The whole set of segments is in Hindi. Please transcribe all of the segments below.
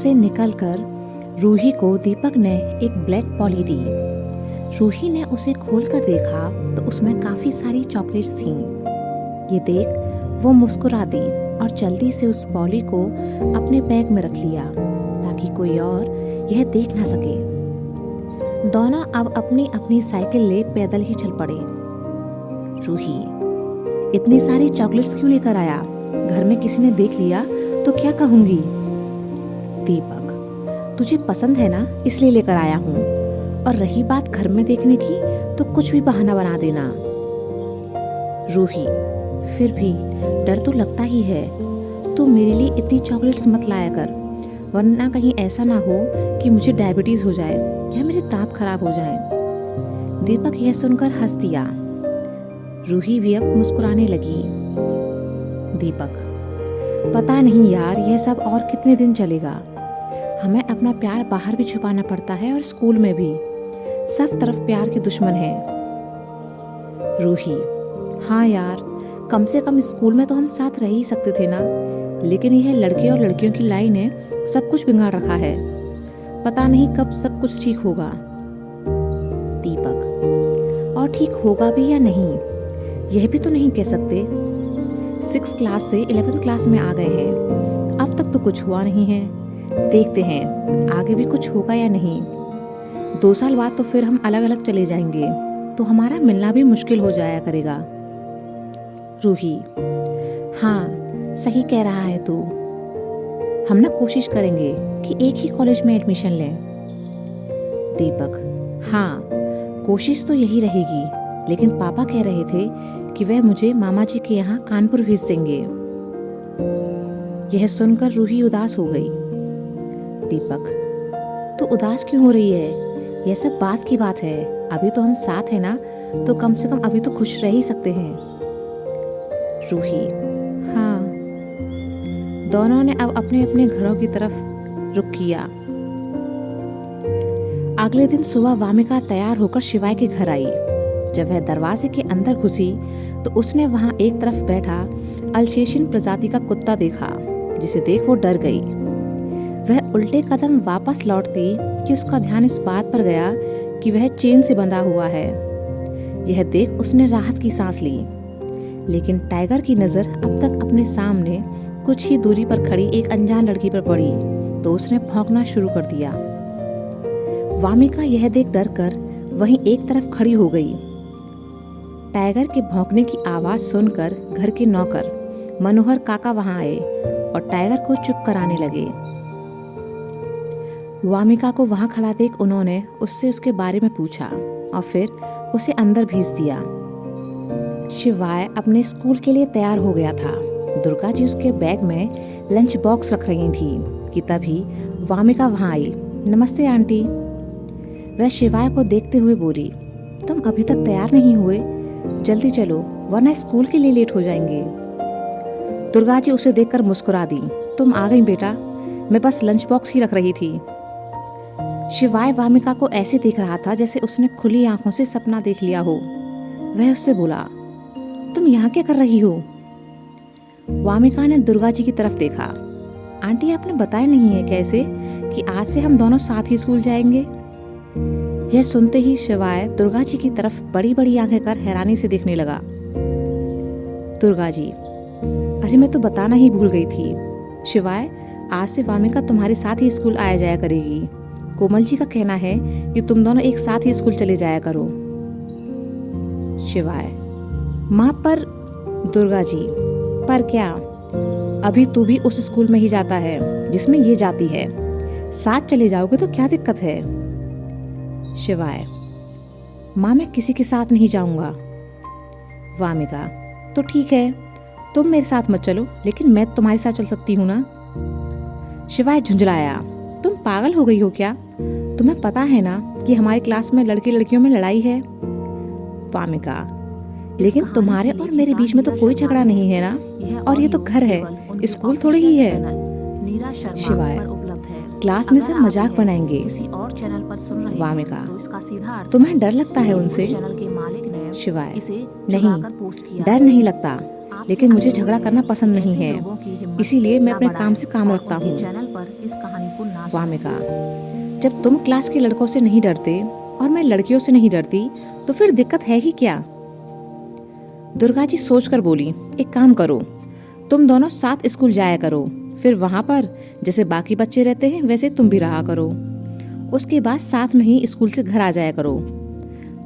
से निकलकर रूही को दीपक ने एक ब्लैक पॉली दी। रूही ने उसे खोलकर देखा तो उसमें काफ़ी सारी चॉकलेट्स थीं। ये देख वो मुस्कुरा दी और जल्दी से उस पॉली को अपने बैग में रख लिया ताकि कोई और यह देख ना सके। दोनों अब अपनी अपनी साइकिल ले पैदल ही चल पड़े। रूही, इतनी सारी चॉकलेट्स क्यों लेकर आया? घर में किसी ने देख लिया तो क्या कहूंगी? दीपक, तुझे पसंद है ना, इसलिए लेकर आया हूँ। और रही बात घर में देखने की तो कुछ भी बहाना बना देना। रूही, फिर भी डर तो लगता ही है। तू मेरे लिए इतनी चॉकलेट्स मत लाया कर, वरना कहीं ऐसा ना हो कि मुझे डायबिटीज हो जाए या मेरे दांत खराब हो जाएं। दीपक यह सुनकर हंस दिया। रूही भी अब मुस्कुराने लगी। दीपक, पता नहीं यार, यह सब और कितने दिन चलेगा। हमें अपना प्यार बाहर भी छुपाना पड़ता है और स्कूल में भी। सब तरफ प्यार के दुश्मन हैं। रूही, हाँ यार, कम से कम स्कूल में तो हम साथ रह ही सकते थे ना, लेकिन यह लड़के और लड़कियों की लाइन ने सब कुछ बिगाड़ रखा है। पता नहीं कब सब कुछ ठीक होगा। दीपक, और ठीक होगा भी या नहीं यह भी तो नहीं कह सकते। 6th क्लास से 11th क्लास में आ गए हैं, अब तक तो कुछ हुआ नहीं है। देखते हैं आगे भी कुछ होगा या नहीं। 2 साल बाद तो फिर हम अलग अलग चले जाएंगे, तो हमारा मिलना भी मुश्किल हो जाया करेगा। रूही, हाँ सही कह रहा है तू। हम ना कोशिश करेंगे कि एक ही कॉलेज में एडमिशन लें। दीपक, हाँ कोशिश तो यही रहेगी, लेकिन पापा कह रहे थे कि वह मुझे मामा जी के यहाँ कानपुर भेज देंगे। यह सुनकर रूही उदास हो गई। दीपक, तो उदास क्यों हो रही है? यह सब बात की बात है। अभी तो हम साथ हैं ना, तो कम से कम अभी तो खुश रह ही सकते हैं। रूही, हाँ। दोनों ने अब अपने अपने घरों की तरफ रुख किया। अगले दिन सुबह वामिका तैयार होकर शिवाय के घर आई। जब वह दरवाजे के अंदर घुसी तो उसने वहां एक तरफ बैठा अल्सेशियन प्रजाति का कुत्ता देखा, जिसे देख वो डर गई। वह उल्टे कदम वापस लौटती कि उसका ध्यान इस बात पर गया कि वह चेन से बंधा हुआ है। यह देख उसने राहत की सांस ली, लेकिन टाइगर की नजर अब तक अपने सामने कुछ ही दूरी पर खड़ी एक अनजान लड़की पर पड़ी तो उसने भौंकना शुरू कर दिया। वामिका यह देख डर कर वहीं एक तरफ खड़ी हो गई। टाइगर के भौंकने की आवाज सुनकर घर के नौकर मनोहर काका वहां आए और टाइगर को चुप कराने लगे। वामिका को वहां खड़ा देख उन्होंने उससे उसके बारे में पूछा और फिर उसे अंदर भेज दिया। शिवाय अपने स्कूल के लिए तैयार हो गया था। दुर्गा जी उसके बैग में लंच बॉक्स रख रही थी कि तभी वामिका वहां आई। नमस्ते आंटी। वह शिवाय को देखते हुए बोली, तुम अभी तक तैयार नहीं हुए? जल्दी चलो वरना स्कूल के लिए लेट हो जाएंगे। दुर्गा जी उसे देखकर मुस्कुरा दी। तुम आ गई बेटा, मैं बस लंच बॉक्स ही रख रही थी। शिवाय वामिका को ऐसे देख रहा था जैसे उसने खुली आंखों से सपना देख लिया हो। वह उससे बोला, तुम यहाँ क्या कर रही हो? वामिका ने दुर्गा जी की तरफ देखा। आंटी आपने बताया नहीं है कैसे कि आज से हम दोनों साथ ही स्कूल जाएंगे? यह सुनते ही शिवाय दुर्गा जी की तरफ बड़ी बड़ी आंखें कर हैरानी से देखने लगा। दुर्गा जी, अरे मैं तो बताना ही भूल गई थी। शिवाय, आज से वामिका तुम्हारे साथ ही स्कूल आया जाया करेगी। कोमल जी का कहना है कि तुम दोनों एक साथ ही स्कूल चले जाया करो। शिवाय, माँ पर। दुर्गा जी, पर क्या? अभी तू भी उस स्कूल में ही जाता है जिसमें ये जाती है। साथ चले जाओगे तो क्या दिक्कत है? शिवाय, माँ मैं किसी के साथ नहीं जाऊंगा। वामिका, तो ठीक है, तुम मेरे साथ मत चलो, लेकिन मैं तुम्हारे साथ चल सकती हूँ ना। शिवाय झुंझलाया, तुम पागल हो गई हो क्या? तुम्हें पता है ना कि हमारी क्लास में लड़की लड़कियों में लड़ाई है। वामिका, लेकिन तुम्हारे और मेरे बीच में तो कोई झगड़ा नहीं है ना, और ये तो घर है, स्कूल थोड़ी ही है। शिवाय, क्लास में सब मजाक बनाएंगे। वामिका, तुम्हें डर लगता है उनसे? शिवाय, नहीं, डर नहीं लगता, लेकिन मुझे झगड़ा करना पसंद नहीं है, इसीलिए मैं अपने काम से काम रखता हूँ। पर इस कहानी को ना सुनो। वामिका, जब तुम क्लास के लड़कों से नहीं डरते और मैं लड़कियों से नहीं डरती तो फिर दिक्कत है ही क्या? दुर्गा जी सोचकर बोली, एक काम करो, तुम दोनों साथ स्कूल जाया करो, फिर वहां पर जैसे बाकी बच्चे रहते हैं वैसे तुम भी रहा करो। उसके बाद साथ में ही स्कूल से घर आ जाया करो।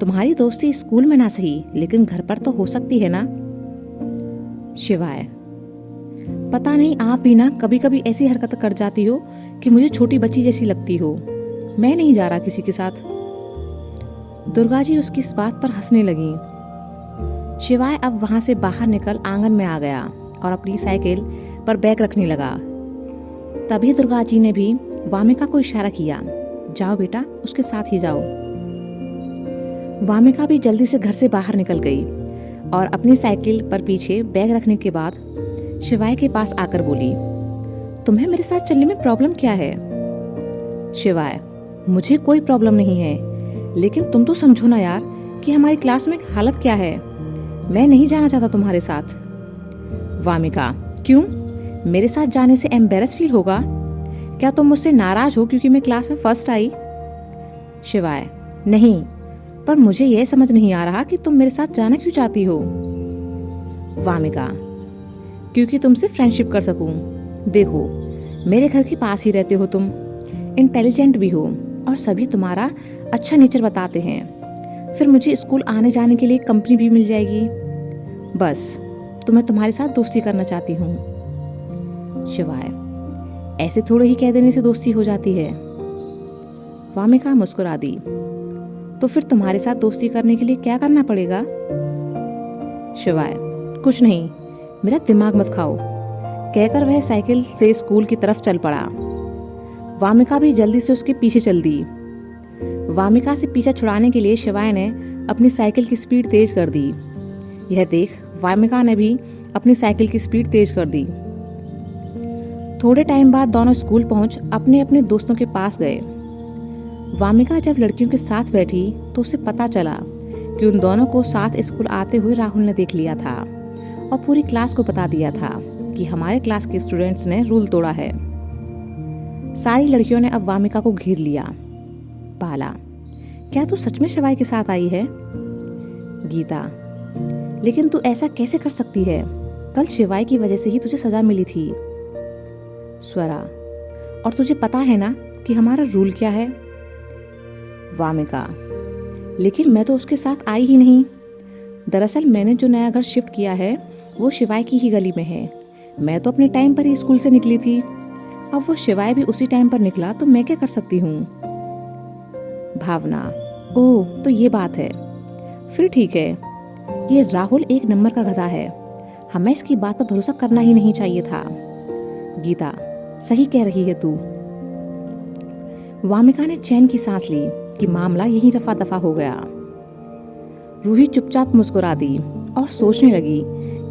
तुम्हारी दोस्ती स्कूल में ना सही लेकिन घर पर तो हो सकती है ना। शिवाय, पता नहीं आप भी ना कभी कभी ऐसी हरकत कर जाती हो कि मुझे छोटी बच्ची जैसी लगती हो। मैं नहीं जा रहा किसी के साथ। दुर्गा जी उसकी इस बात पर हंसने लगी। शिवाय अब वहां से बाहर निकल आंगन में आ गया और अपनी साइकिल पर बैग रखने लगा। तभी दुर्गा जी ने भी वामिका को इशारा किया, जाओ बेटा, उसके साथ ही जाओ। वामिका भी जल्दी से घर से बाहर निकल गई और अपनी साइकिल पर पीछे बैग रखने के बाद शिवाय के पास आकर बोली, तुम्हें मेरे साथ चलने में प्रॉब्लम क्या है? शिवाय, मुझे कोई प्रॉब्लम नहीं है, लेकिन तुम तो समझो ना यार कि हमारी क्लास में हालत क्या है। मैं नहीं जाना चाहता तुम्हारे साथ। वामिका, क्यों? मेरे साथ जाने से एम्बेरस फील होगा? क्या तुम मुझसे नाराज हो क्योंकि मैं क्लास में फर्स्ट आई? शिवाय, नहीं, पर मुझे यह समझ नहीं आ रहा कि तुम मेरे साथ जाना क्यों चाहती हो। वामिका, क्योंकि तुमसे फ्रेंडशिप कर सकूं। देखो, मेरे घर के पास ही रहते हो तुम, इंटेलिजेंट भी हो और सभी तुम्हारा अच्छा नेचर बताते हैं। फिर मुझे स्कूल आने जाने के लिए कंपनी भी मिल जाएगी। बस तो मैं तुम्हारे साथ दोस्ती करना चाहती हूँ। शिवाय, ऐसे थोड़े ही कह देने से दोस्ती हो जाती है। वामिका मुस्कुरा दी। तो फिर तुम्हारे साथ दोस्ती करने के लिए क्या करना पड़ेगा? शिवाय, कुछ नहीं, मेरा दिमाग मत खाओ, कहकर वह साइकिल से स्कूल की तरफ चल पड़ा। वामिका भी जल्दी से उसके पीछे चल दी। वामिका से पीछा छुड़ाने के लिए शिवाय ने अपनी साइकिल की स्पीड तेज कर दी। यह देख वामिका ने भी अपनी साइकिल की स्पीड तेज कर दी। थोड़े टाइम बाद दोनों स्कूल पहुंच अपने अपने दोस्तों के पास गए। वामिका जब लड़कियों के साथ बैठी तो उसे पता चला कि उन दोनों को साथ स्कूल आते हुए राहुल ने देख लिया था और पूरी क्लास को बता दिया था कि हमारे क्लास के स्टूडेंट्स ने रूल तोड़ा है। सारी लड़कियों ने अब वामिका को घेर लिया। पाला, क्या तू सच में शिवाय के साथ आई है? गीता, लेकिन तू ऐसा कैसे कर सकती है? कल शिवाय की वजह से ही तुझे सजा मिली थी। स्वरा, और तुझे पता है ना कि हमारा रूल क्या है? वामिका, लेकिन मैं तो उसके साथ आई ही नहीं। दरअसल मैंने जो नया घर शिफ्ट किया है वो शिवाय की ही गली में है। मैं तो अपने टाइम पर ही स्कूल से निकली थी। अब वो शिवाय भी उसी टाइम पर निकला तो मैं क्या कर सकती हूँ? भावना, ओह तो ये बात है, फिर ठीक है। ये राहुल एक नंबर का गधा है, हमें इसकी बात पर भरोसा करना ही नहीं चाहिए था। गीता, सही कह रही है तू। वामिका ने चैन की सांस ली कि मामला यही रफा दफा हो गया। रूही चुपचाप मुस्कुरा दी और सोचने लगी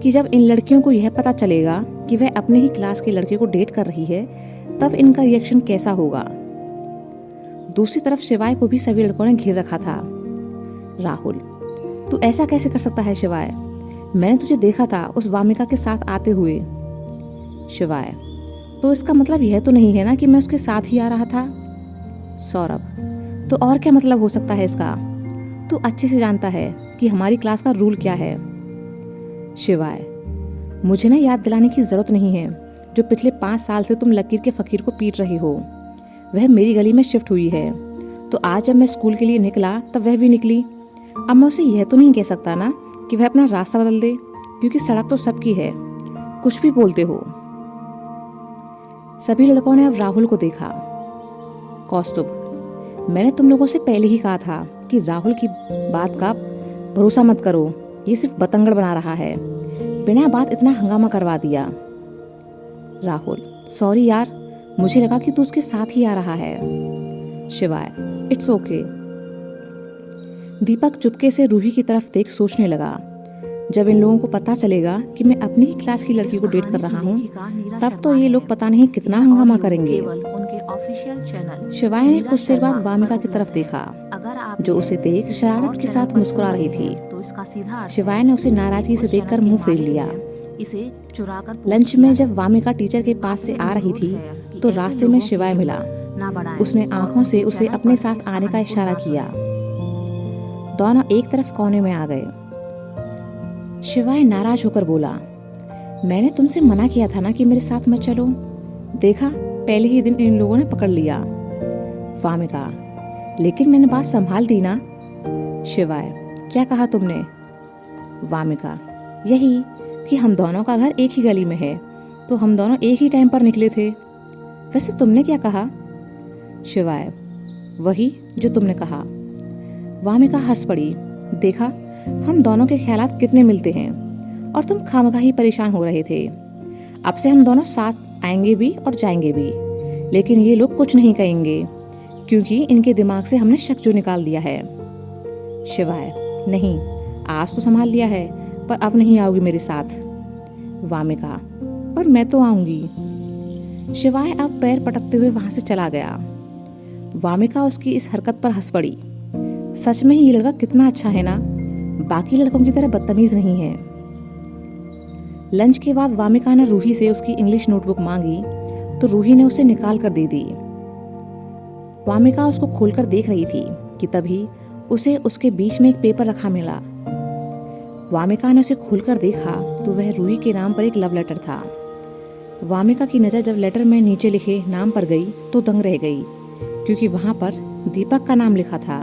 कि जब इन लड़कियों को यह पता चलेगा कि वह अपने ही क्लास के लड़के को डेट कर रही है तब इनका रिएक्शन कैसा होगा। दूसरी तरफ शिवाय को भी सभी लड़कों ने घेर रखा था। राहुल, तू ऐसा कैसे कर सकता है शिवाय? मैंने तुझे देखा था उस वामिका के साथ आते हुए। शिवाय, तो इसका मतलब यह तो नहीं है ना कि मैं उसके साथ ही आ रहा था? सौरभ, तो और क्या मतलब हो सकता है इसका? तू अच्छे से जानता है कि हमारी क्लास का रूल क्या है। शिवाय, मुझे ना याद दिलाने की जरूरत नहीं है। जो पिछले 5 साल से तुम लकीर के फकीर को पीट रही हो वह मेरी गली में शिफ्ट हुई है, तो आज जब मैं स्कूल के लिए निकला तब वह भी निकली। अब मैं उसे यह तो नहीं कह सकता ना कि वह अपना रास्ता बदल दे, क्योंकि सड़क तो सबकी है। कुछ भी बोलते हो। सभी लड़कों ने अब राहुल को देखा। कौस्तुभ, मैंने तुम लोगों से पहले ही कहा था कि राहुल की बात का भरोसा मत करो, ये सिर्फ बतंगड़ बना रहा है, बिना बात इतना हंगामा करवा दिया। राहुल, सॉरी यार, मुझे लगा कि तू उसके साथ ही आ रहा है। शिवाय, इट्स ओके। दीपक चुपके से रूही की तरफ देख सोचने लगा, जब इन लोगों को पता चलेगा कि मैं अपनी ही क्लास की लड़की को डेट कर रहा हूँ तब तो ये लोग पता नहीं कितना हंगामा करेंगे। शिवाय ने कुछ देर बाद वामिका की तरफ देखा, जो उसे देख शरारत के साथ मुस्कुरा रही थी। शिवाय ने उसे नाराजगी से देखकर मुंह फेर लिया। लंच में जब वामिका टीचर के पास से आ रही थी तो रास्ते में शिवाय मिला। उसने आंखों से उसे अपने साथ आने का इशारा किया। दोनों एक तरफ कोने में आ गए। शिवाय नाराज होकर बोला, मैंने तुमसे मना किया था ना कि मेरे साथ मत चलो। देखा, पहले ही दिन इन लोगों ने पकड़ लिया। वामिका, लेकिन मैंने बात संभाल दी ना। शिवाय, क्या कहा तुमने? वामिका, यही कि हम दोनों का घर एक ही गली में है, तो हम दोनों एक ही टाइम पर निकले थे। वैसे तुमने क्या कहा? शिवाय, वही जो तुमने कहा। वामिका हंस पड़ी। देखा, हम दोनों के ख्यालात कितने मिलते हैं, और तुम खामखा ही परेशान हो रहे थे। अब से हम दोनों साथ आएंगे भी और जाएंगे भी, लेकिन ये लोग कुछ नहीं कहेंगे, क्योंकि इनके दिमाग से हमने शक जो निकाल दिया है। शिवाय, नहीं, आज तो संभाल लिया है, पर अब नहीं आओगी मेरे साथ। वामिका, पर मैं तो आऊंगी। शिवाय अब पैर पटकते हुए वहां से चला गया। वामिका उसकी इस हरकत पर हंस पड़ी। सच में ही ये लड़का कितना अच्छा है ना, बाकी लड़कों की तरह बदतमीज नहीं है। लंच के बाद वामिका ने रूही से उसकी इंग्लिश नोटबुक मांगी, तो रूही ने उसे निकाल कर दे दी। वामिका उसको खोलकर देख रही थी कि तभी उसे उसके बीच में एक पेपर रखा मिला। वामिका ने उसे खोलकर देखा तो वह रूही के नाम पर एक लव लेटर था। वामिका की नज़र जब लेटर में नीचे लिखे नाम पर गई तो दंग रह गई, क्योंकि वहां पर दीपक का नाम लिखा था।